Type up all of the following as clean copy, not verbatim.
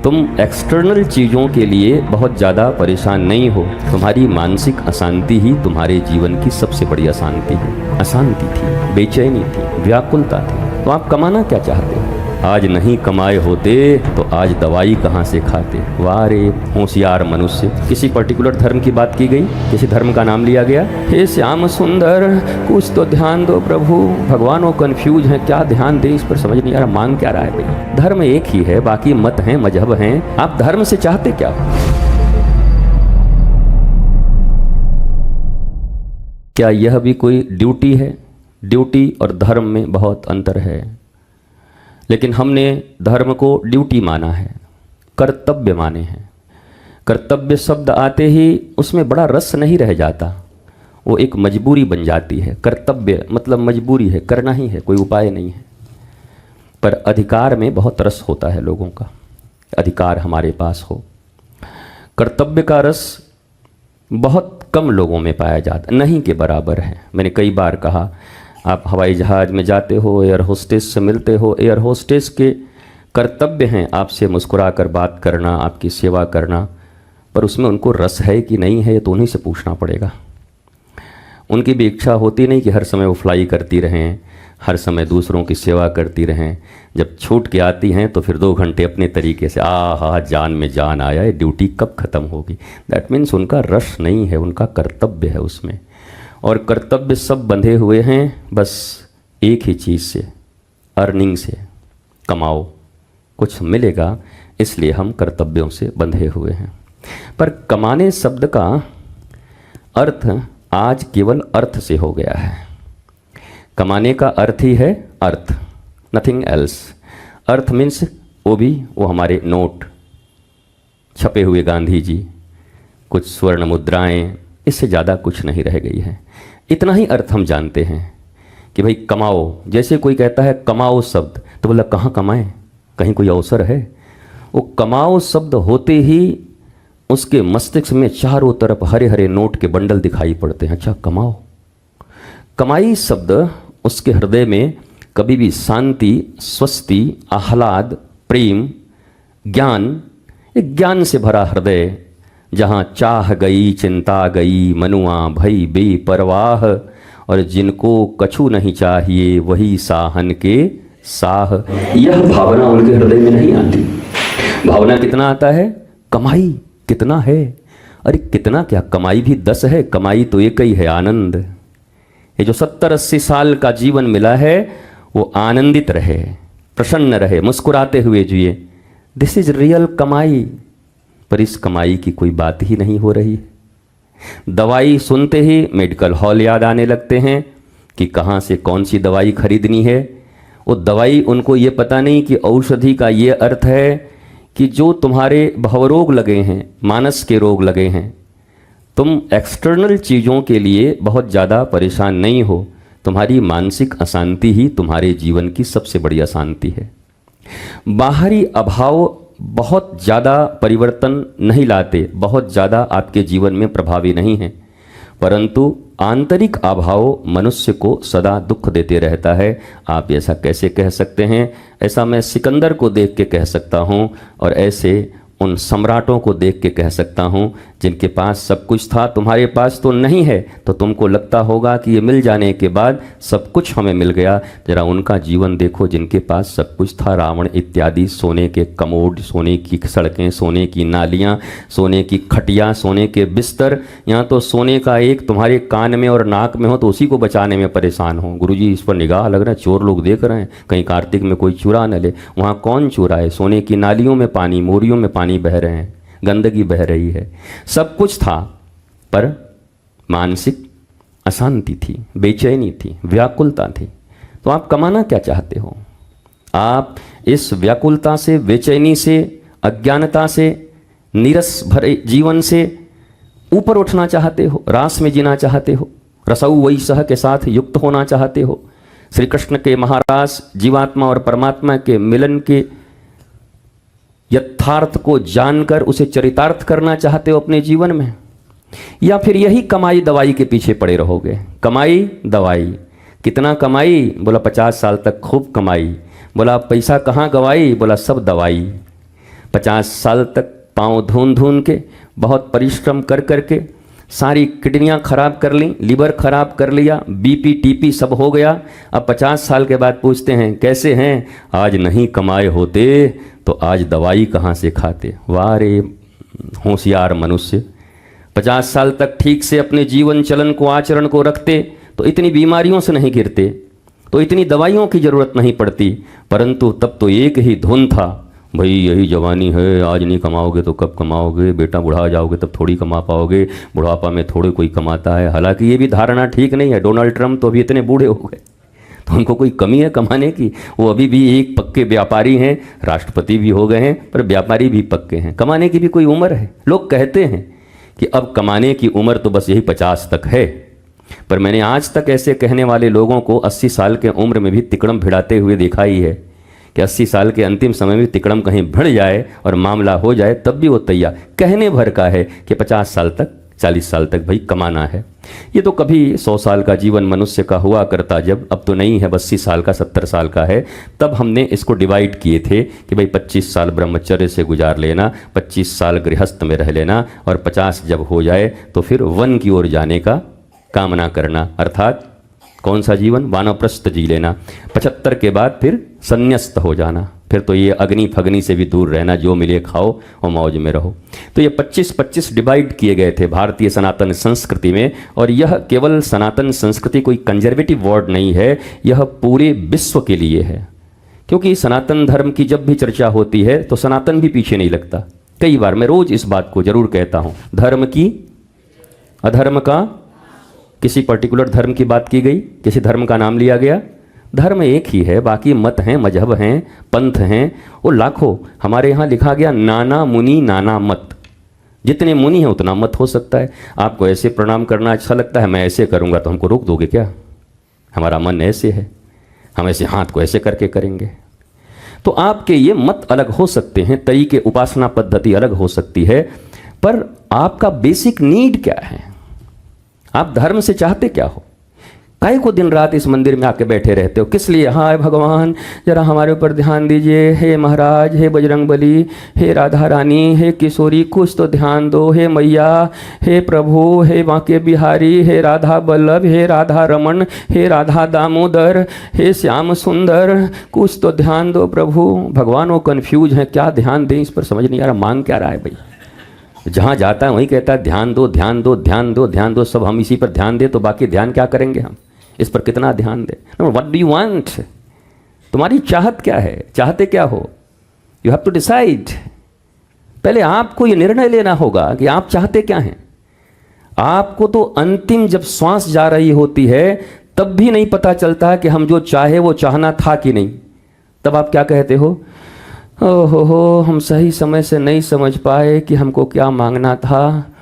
तुम एक्सटर्नल चीज़ों के लिए बहुत ज़्यादा परेशान नहीं हो। तुम्हारी मानसिक अशांति ही तुम्हारे जीवन की सबसे बड़ी अशांति है। अशांति थी, बेचैनी थी, व्याकुलता थी। तो आप कमाना क्या चाहते हो? आज नहीं कमाए होते तो आज दवाई कहाँ से खाते। वाह रे होशियार मनुष्य। किसी पर्टिकुलर धर्म की बात की गई, किसी धर्म का नाम लिया गया, हे श्याम सुंदर कुछ तो ध्यान दो प्रभु। भगवान वो कन्फ्यूज हैं, क्या ध्यान दें इस पर समझ नहीं आ रहा। मांग क्या रहा है भाई? धर्म एक ही है, बाकी मत हैं, मजहब हैं। आप धर्म से चाहते क्या हो? क्या यह भी कोई ड्यूटी है? ड्यूटी और धर्म में बहुत अंतर है। लेकिन हमने धर्म को ड्यूटी माना है, कर्तव्य माने हैं। कर्तव्य शब्द आते ही उसमें बड़ा रस नहीं रह जाता, वो एक मजबूरी बन जाती है। कर्तव्य मतलब मजबूरी है, करना ही है, कोई उपाय नहीं है। पर अधिकार में बहुत रस होता है लोगों का, अधिकार हमारे पास हो। कर्तव्य का रस बहुत कम लोगों में पाया जाता, नहीं के बराबर है। मैंने कई बार कहा, आप हवाई जहाज़ में जाते हो, एयर होस्टेस से मिलते हो, एयर होस्टेस के कर्तव्य हैं आपसे मुस्कुरा कर बात करना, आपकी सेवा करना, पर उसमें उनको रस है कि नहीं है ये तो उन्हीं से पूछना पड़ेगा। उनकी भी इच्छा होती नहीं कि हर समय वो फ्लाई करती रहें, हर समय दूसरों की सेवा करती रहें। जब छूट के आती हैं तो फिर 2 घंटे अपने तरीके से आहा जान में जान आया, ये ड्यूटी कब ख़त्म होगी। दैट मीन्स उनका रस नहीं है, उनका कर्तव्य है उसमें। और कर्तव्य सब बंधे हुए हैं बस एक ही चीज़ से, अर्निंग से। कमाओ, कुछ मिलेगा, इसलिए हम कर्तव्यों से बंधे हुए हैं। पर कमाने शब्द का अर्थ आज केवल अर्थ से हो गया है। कमाने का अर्थ ही है अर्थ, नथिंग एल्स। अर्थ मीन्स वो हमारे नोट छपे हुए गांधी जी, कुछ स्वर्ण मुद्राएं, इससे ज़्यादा कुछ नहीं रह गई है। इतना ही अर्थ हम जानते हैं कि भाई कमाओ। जैसे कोई कहता है कमाओ शब्द, तो बोला कहाँ कमाएं, कहीं कोई अवसर है? वो कमाओ शब्द होते ही उसके मस्तिष्क में चारों तरफ हरे हरे नोट के बंडल दिखाई पड़ते हैं। अच्छा कमाओ। कमाई शब्द उसके हृदय में कभी भी शांति, स्वस्ति, आह्लाद, प्रेम, ज्ञान, एक ज्ञान से भरा हृदय, जहाँ चाह गई चिंता गई मनुआ भई बेपरवाह, और जिनको कछु नहीं चाहिए वही साहन के साह। यह भावना उनके हृदय में नहीं आती। भावना कितना आता है? कमाई कितना है? अरे कितना क्या, कमाई भी 10 है, कमाई तो एक ही है, आनंद। ये जो 70-80 साल का जीवन मिला है वो आनंदित रहे, प्रसन्न रहे, मुस्कुराते हुए जिए। दिस इज रियल कमाई। पर इस कमाई की कोई बात ही नहीं हो रही है। दवाई सुनते ही मेडिकल हॉल याद आने लगते हैं कि कहाँ से कौन सी दवाई खरीदनी है। वो दवाई उनको ये पता नहीं कि औषधि का ये अर्थ है कि जो तुम्हारे भवरोग लगे हैं, मानस के रोग लगे हैं, तुम एक्सटर्नल चीज़ों के लिए बहुत ज़्यादा परेशान नहीं हो। तुम्हारी मानसिक अशांति ही तुम्हारे जीवन की सबसे बड़ी अशांति है। बाहरी अभाव बहुत ज़्यादा परिवर्तन नहीं लाते, बहुत ज़्यादा आपके जीवन में प्रभावी नहीं है, परंतु आंतरिक अभाव मनुष्य को सदा दुख देते रहता है। आप ऐसा कैसे कह सकते हैं? ऐसा मैं सिकंदर को देख के कह सकता हूँ, और ऐसे उन सम्राटों को देख के कह सकता हूँ जिनके पास सब कुछ था। तुम्हारे पास तो नहीं है, तो तुमको लगता होगा कि ये मिल जाने के बाद सब कुछ हमें मिल गया। जरा उनका जीवन देखो जिनके पास सब कुछ था। रावण इत्यादि, सोने के कमोड, सोने की सड़कें, सोने की नालियाँ, सोने की खटिया, सोने के बिस्तर। यहाँ तो सोने का एक तुम्हारे कान में और नाक में हो तो उसी को बचाने में परेशान हो। गुरुजी इस पर निगाह लग रहा है, चोर लोग देख रहे हैं, कहीं कार्तिक में कोई चुरा न ले। वहाँ कौन चुराए? सोने की नालियों में पानी, मोरियों में पानी बह रहे हैं, गंदगी बह रही है। सब कुछ था पर मानसिक अशांति थी, बेचैनी थी, व्याकुलता थी। तो आप कमाना क्या चाहते हो? आप इस व्याकुलता से, बेचैनी से, अज्ञानता से, नीरस भरे जीवन से ऊपर उठना चाहते हो, रास में जीना चाहते हो, रसऊ वैसह के साथ युक्त होना चाहते हो, श्री कृष्ण के महारास जीवात्मा और परमात्मा के मिलन के यथार्थ को जानकर उसे चरितार्थ करना चाहते हो अपने जीवन में, या फिर यही कमाई दवाई के पीछे पड़े रहोगे? कमाई दवाई, कितना कमाई? बोला 50 साल तक खूब कमाई। बोला पैसा कहाँ गवाई? बोला सब दवाई। 50 साल तक पाँव धुन धुन के, बहुत परिश्रम कर करके सारी किडनियाँ खराब कर ली, लीवर खराब कर लिया, बीपी टीपी सब हो गया। अब 50 साल के बाद पूछते हैं कैसे हैं? आज नहीं कमाए होते तो आज दवाई कहाँ से खाते। वाह रे होशियार मनुष्य, 50 साल तक ठीक से अपने जीवन चलन को, आचरण को रखते तो इतनी बीमारियों से नहीं गिरते, तो इतनी दवाइयों की ज़रूरत नहीं पड़ती। परंतु तब तो एक ही धुन था, भाई यही जवानी है, आज नहीं कमाओगे तो कब कमाओगे, बेटा बुढ़ा जाओगे तब थोड़ी कमा पाओगे, बुढ़ापा में थोड़े कोई कमाता है। हालांकि ये भी धारणा ठीक नहीं है। डोनाल्ड ट्रंप तो अभी इतने बूढ़े हो गए तो उनको कोई कमी है कमाने की? वो अभी भी एक पक्के व्यापारी हैं, राष्ट्रपति भी हो गए हैं, पर व्यापारी भी पक्के हैं। कमाने की भी कोई उम्र है? लोग कहते हैं कि अब कमाने की उम्र तो बस यही 50 तक है, पर मैंने आज तक ऐसे कहने वाले लोगों को 80 साल के उम्र में भी तिकड़म भिड़ाते हुए देखा ही है कि 80 साल के अंतिम समय में तिकड़म कहीं भिड़ जाए और मामला हो जाए तब भी वो तैयार। कहने भर का है कि 50 साल तक, 40 साल तक भाई कमाना है। ये तो कभी 100 साल का जीवन मनुष्य का हुआ करता जब, अब तो नहीं है, 80 साल का, 70 साल का है। तब हमने इसको डिवाइड किए थे कि भाई 25 साल ब्रह्मचर्य से गुजार लेना, 25 साल गृहस्थ में रह लेना, और 50 जब हो जाए तो फिर वन की ओर जाने का कामना करना, अर्थात कौन सा जीवन? वानप्रस्थ जी लेना। 75 के बाद फिर संन्यस्त हो जाना, फिर तो ये अग्नि फग्नि से भी दूर रहना, जो मिले खाओ और मौज में रहो। तो ये 25-25 डिवाइड किए गए थे भारतीय सनातन संस्कृति में। और यह केवल सनातन संस्कृति कोई कंजर्वेटिव वर्ड नहीं है, यह पूरे विश्व के लिए है। क्योंकि सनातन धर्म की जब भी चर्चा होती है तो सनातन भी पीछे नहीं लगता। कई बार मैं रोज इस बात को जरूर कहता हूँ, धर्म की अधर्म का, किसी पर्टिकुलर धर्म की बात की गई, किसी धर्म का नाम लिया गया, धर्म एक ही है, बाकी मत हैं, मजहब हैं, पंथ हैं, वो लाखों। हमारे यहाँ लिखा गया नाना मुनि नाना मत, जितने मुनि हैं उतना मत हो सकता है। आपको ऐसे प्रणाम करना अच्छा लगता है, मैं ऐसे करूँगा तो हमको रोक दोगे क्या? हमारा मन ऐसे है, हम ऐसे हाथ को ऐसे करके करेंगे। तो आपके ये मत अलग हो सकते हैं, तरीके, उपासना पद्धति अलग हो सकती है, पर आपका बेसिक नीड क्या है? आप धर्म से चाहते क्या हो? काहे को दिन रात इस मंदिर में आके बैठे रहते हो? किस लिए? हाय भगवान जरा हमारे ऊपर ध्यान दीजिए, हे महाराज, हे बजरंगबली, हे राधा रानी, हे किशोरी, कुछ तो ध्यान दो, हे मैया, हे प्रभु, हे बांके बिहारी, हे राधा बल्लभ, हे राधा रमन, हे राधा दामोदर, हे श्याम सुंदर, कुछ तो ध्यान दो प्रभु। भगवान वो कन्फ्यूज हैं, क्या ध्यान दें इस पर, समझ नहीं आ रहा, मांग क्या रहा है भाई। जहाँ जाता है वहीं कहता है ध्यान दो, ध्यान दो, ध्यान दो, ध्यान दो। सब हम इसी पर ध्यान दे तो बाकी ध्यान क्या करेंगे हम? इस पर कितना ध्यान दे? What do you want? तुम्हारी चाहत क्या है? चाहते क्या हो? You have to decide. पहले आपको ये निर्णय लेना होगा कि आप चाहते क्या हैं। आपको तो अंतिम जब श्वास जा रही होती है तब भी नहीं पता चलता कि हम जो चाहे वो चाहना था कि नहीं। तब आप क्या कहते हो? ओहो, हम सही समय से नहीं समझ पाए कि हमको क्या मांगना था।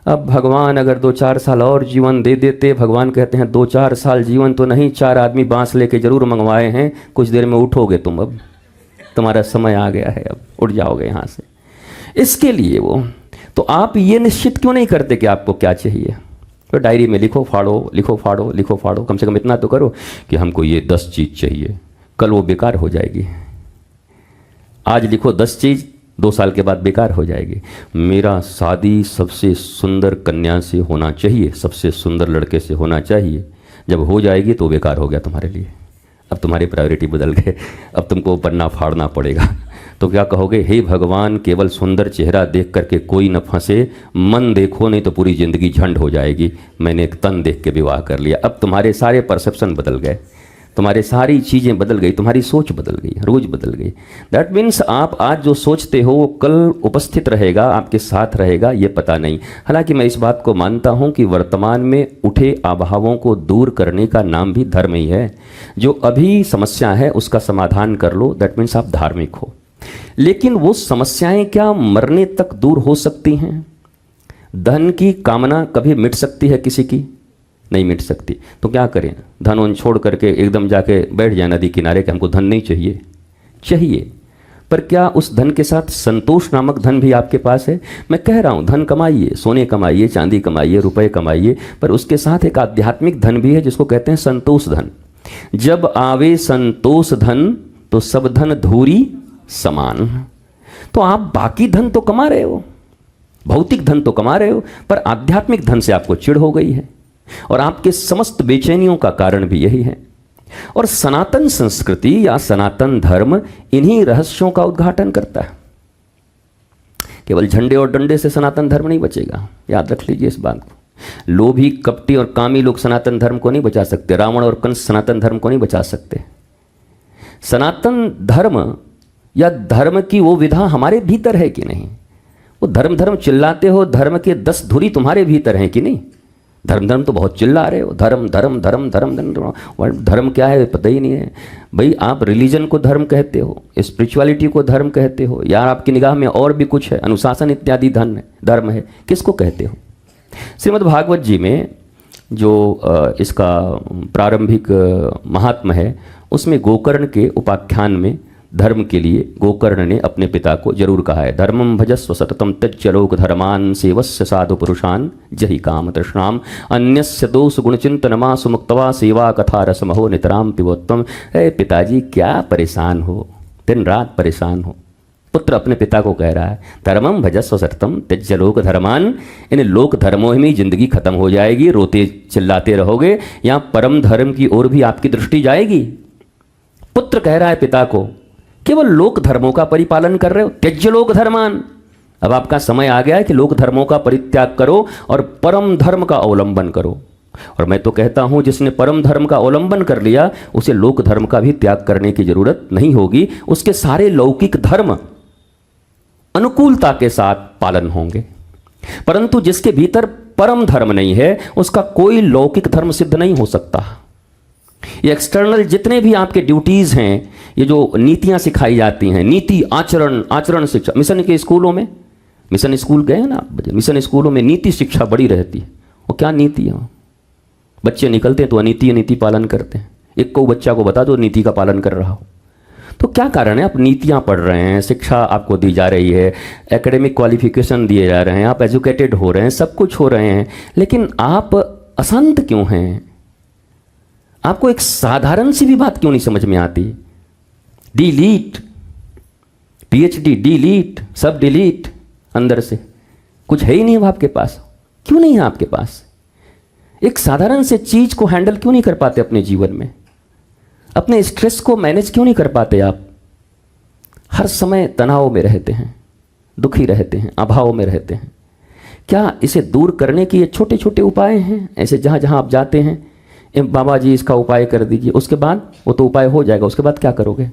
अब भगवान अगर 2-4 साल और जीवन दे देते। भगवान कहते हैं 2-4 साल जीवन तो नहीं, 4 आदमी बांस लेके जरूर मंगवाए हैं, कुछ देर में उठोगे तुम, अब तुम्हारा समय आ गया है, अब उठ जाओगे यहाँ से। इसके लिए वो तो आप ये निश्चित क्यों नहीं करते कि आपको क्या चाहिए? तो डायरी में लिखो फाड़ो, लिखो फाड़ो, लिखो फाड़ो। कम से कम इतना तो करो कि हमको ये 10 चीज़ चाहिए, कल वो बेकार हो जाएगी। आज लिखो 10 चीज़, 2 साल के बाद बेकार हो जाएगी। मेरा शादी सबसे सुंदर कन्या से होना चाहिए, सबसे सुंदर लड़के से होना चाहिए। जब हो जाएगी तो बेकार हो गया तुम्हारे लिए। अब तुम्हारी प्रायोरिटी बदल गए, अब तुमको पन्ना फाड़ना पड़ेगा। तो क्या कहोगे? हे भगवान, केवल सुंदर चेहरा देख करके कोई न फंसे, मन देखो नहीं तो पूरी ज़िंदगी झंड हो जाएगी। मैंने एक तन देख के विवाह कर लिया। अब तुम्हारे सारे परसेप्शन बदल गए, तुम्हारी सारी चीज़ें बदल गई, तुम्हारी सोच बदल गई, रोज बदल गई। दैट मीन्स आप आज जो सोचते हो वो कल उपस्थित रहेगा, आपके साथ रहेगा, ये पता नहीं। हालांकि मैं इस बात को मानता हूँ कि वर्तमान में उठे अभावों को दूर करने का नाम भी धर्म ही है। जो अभी समस्या है उसका समाधान कर लो, दैट मीन्स आप धार्मिक हो। लेकिन वो समस्याएं क्या मरने तक दूर हो सकती हैं? धन की कामना कभी मिट सकती है किसी की? नहीं मिट सकती। तो क्या करें? धन उन छोड़ करके एकदम जाके बैठ जाए नदी किनारे कि हमको धन नहीं चाहिए। चाहिए, पर क्या उस धन के साथ संतोष नामक धन भी आपके पास है? मैं कह रहा हूँ धन कमाइए, सोने कमाइए, चांदी कमाइए, रुपए कमाइए, पर उसके साथ एक आध्यात्मिक धन भी है जिसको कहते हैं संतोष धन। जब आवे संतोष धन तो सब धन धूरी समान। तो आप बाकी धन तो कमा रहे हो, भौतिक धन तो कमा रहे हो, पर आध्यात्मिक धन से आपको चिढ़ हो गई है और आपके समस्त बेचैनियों का कारण भी यही है। और सनातन संस्कृति या सनातन धर्म इन्हीं रहस्यों का उद्घाटन करता है। केवल झंडे और डंडे से सनातन धर्म नहीं बचेगा, याद रख लीजिए इस बात को। लोभी, कपटी और कामी लोग सनातन धर्म को नहीं बचा सकते। रावण और कंस सनातन धर्म को नहीं बचा सकते। सनातन धर्म या धर्म की वो विधा हमारे भीतर है कि नहीं? वो धर्म धर्म चिल्लाते हो, धर्म के 10 धुरी तुम्हारे भीतर हैं कि नहीं? धर्म तो बहुत चिल्ला रहे हो, धर्म धर्म धर्म धर्म धर्म। धर्म क्या है पता ही नहीं है भाई। आप रिलीजन को धर्म कहते हो, स्पिरिचुअलिटी को धर्म कहते हो, यार आपकी निगाह में और भी कुछ है, अनुशासन इत्यादि धर्म है, किसको कहते हो? श्रीमद् भागवत जी में जो इसका प्रारंभिक महात्म है, उसमें गोकर्ण के उपाख्यान में धर्म के लिए गोकर्ण ने अपने पिता को जरूर कहा है, धर्मम भजस्व सततम त्यज्य लोक धर्मान सेवस्य साधु पुरुषान जहि काम तृष्णाम अन्यस्य दोष गुणचिंतनमा सुमुक्तवा सेवा कथा रसमहो नितराम पिबोत्तम। पिताजी क्या परेशान हो, दिन रात परेशान हो। पुत्र अपने पिता को कह रहा है, धर्मम भजस्व सततम त्यज्य लोक धर्मान। इन लोक धर्मों में जिंदगी खत्म हो जाएगी, रोते चिल्लाते रहोगे, यहाँ परम धर्म की ओर भी आपकी दृष्टि जाएगी। पुत्र कह रहा है पिता को, केवल लोक धर्मों का परिपालन कर रहे हो, त्यज्य लोक धर्मान। अब आपका समय आ गया है कि लोक धर्मों का परित्याग करो और परम धर्म का अवलंबन करो। और मैं तो कहता हूं, जिसने परम धर्म का अवलंबन कर लिया उसे लोक धर्म का भी त्याग करने की जरूरत नहीं होगी। उसके सारे लौकिक धर्म अनुकूलता के साथ पालन होंगे, परंतु जिसके भीतर परम धर्म नहीं है उसका कोई लौकिक धर्म सिद्ध नहीं हो सकता। ये एक्सटर्नल जितने भी आपके ड्यूटीज़ हैं, ये जो नीतियां सिखाई जाती हैं, नीति आचरण शिक्षा, मिशन के स्कूलों में, मिशन स्कूल गए ना, मिशन स्कूलों में नीति शिक्षा बड़ी रहती है। वो क्या नीति है? बच्चे निकलते हैं तो अनीति पालन करते हैं। एक को बच्चा को बता दो नीति का पालन कर रहा हो, तो क्या कारण है? आप नीतियां पढ़ रहे हैं, शिक्षा आपको दी जा रही है, एकेडमिक क्वालिफिकेशन दिए जा रहे हैं, आप एजुकेटेड हो रहे हैं, सब कुछ हो रहे हैं, लेकिन आप अशांत क्यों हैं? आपको एक साधारण सी भी बात क्यों नहीं समझ में आती? डिलीट, पीएचडी डिलीट, सब डिलीट, अंदर से कुछ है ही नहीं आपके पास। क्यों नहीं है आपके पास? एक साधारण से चीज को हैंडल क्यों नहीं कर पाते अपने जीवन में? अपने स्ट्रेस को मैनेज क्यों नहीं कर पाते आप? हर समय तनाव में रहते हैं, दुखी रहते हैं, अभाव में रहते हैं। क्या इसे दूर करने के ये छोटे छोटे उपाय हैं? ऐसे जहां जहां आप जाते हैं, बाबा जी इसका उपाय कर दीजिए, उसके बाद वो तो उपाय हो जाएगा, उसके बाद क्या करोगे?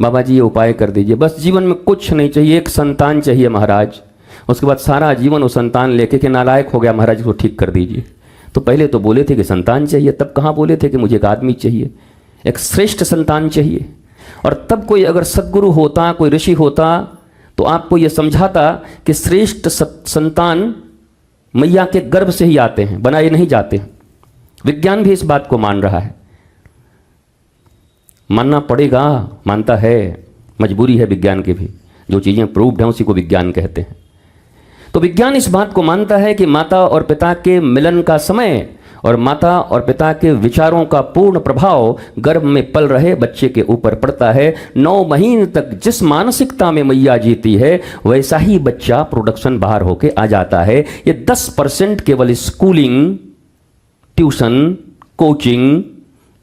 बाबा जी ये उपाय कर दीजिए, बस जीवन में कुछ नहीं चाहिए, एक संतान चाहिए महाराज। उसके बाद सारा जीवन वो संतान लेके के नालायक हो गया, महाराज इसको ठीक कर दीजिए। तो पहले तो बोले थे कि संतान चाहिए, तब कहाँ बोले थे कि मुझे एक आदमी चाहिए, एक श्रेष्ठ संतान चाहिए। और तब कोई अगर सद्गुरु होता, कोई ऋषि होता, तो आपको ये समझाता कि श्रेष्ठ संतान मैया के गर्भ से ही आते हैं, बनाए नहीं जाते। विज्ञान भी इस बात को मान रहा है, मानना पड़ेगा, मानता है, मजबूरी है विज्ञान की भी। जो चीज़ें प्रूव्ड हैं उसी को विज्ञान कहते हैं। तो विज्ञान इस बात को मानता है कि माता और पिता के मिलन का समय और माता और पिता के विचारों का पूर्ण प्रभाव गर्भ में पल रहे बच्चे के ऊपर पड़ता है। 9 महीने तक जिस मानसिकता में मैया जीती है वैसा ही बच्चा प्रोडक्शन बाहर होके आ जाता है। ये 10% केवल स्कूलिंग, ट्यूशन, कोचिंग,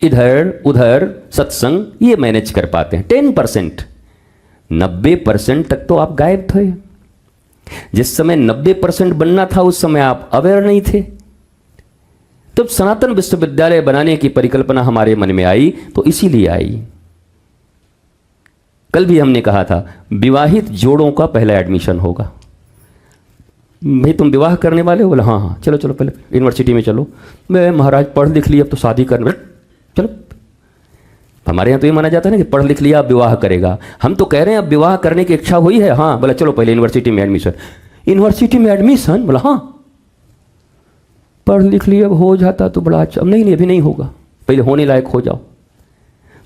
इधर उधर सत्संग ये मैनेज कर पाते हैं। 10%, 90% तक तो आप गायब थे। जिस समय 90% बनना था उस समय आप अवेयर नहीं थे। तब सनातन विश्वविद्यालय बनाने की परिकल्पना हमारे मन में आई, तो इसीलिए आई। कल भी हमने कहा था विवाहित जोड़ों का पहला एडमिशन होगा। भाई तुम विवाह करने वाले हो? बोला हाँ हाँ, चलो चलो पहले यूनिवर्सिटी में चलो। मैं महाराज पढ़ लिख लिया अब तो शादी करने, चलो। हमारे यहाँ तो ये माना जाता है ना कि पढ़ लिख लिया अब विवाह करेगा। हम तो कह रहे हैं अब विवाह करने की इच्छा हुई है, हाँ। बोला चलो पहले यूनिवर्सिटी में एडमिशन। यूनिवर्सिटी में एडमिशन? बोला हाँ। पढ़ लिख लिया अब हो जाता तो बड़ा अच्छा। नहीं अभी नहीं होगा, पहले होने लायक हो जाओ।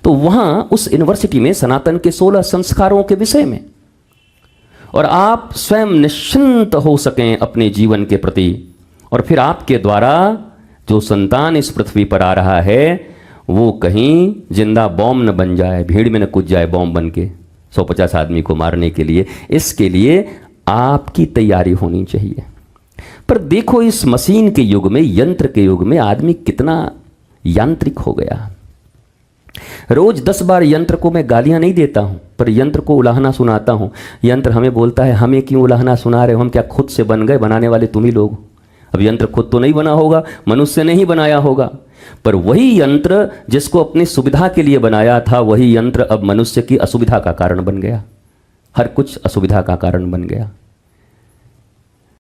तो वहाँ उस यूनिवर्सिटी में सनातन के 16 संस्कारों के विषय में, और आप स्वयं निश्चिंत हो सकें अपने जीवन के प्रति, और फिर आपके द्वारा जो संतान इस पृथ्वी पर आ रहा है वो कहीं जिंदा बॉम्ब न बन जाए, भीड़ में न कूद जाए बॉम्ब बन के। 150 आदमी को मारने के लिए। इसके लिए आपकी तैयारी होनी चाहिए। पर देखो इस मशीन के युग में, यंत्र के युग में आदमी कितना यांत्रिक हो गया। रोज 10 बार यंत्र को मैं गालियां नहीं देता हूं, पर यंत्र को उलाहना सुनाता हूं। यंत्र हमें बोलता है हमें क्यों उलाहना सुना रहे हो, हम क्या खुद से बन गए? बनाने वाले तुम ही लोग। अब यंत्र खुद तो नहीं बना होगा, मनुष्य ने ही बनाया होगा, पर वही यंत्र जिसको अपनी सुविधा के लिए बनाया था, वही यंत्र अब मनुष्य की असुविधा का कारण बन गया। हर कुछ असुविधा का कारण बन गया।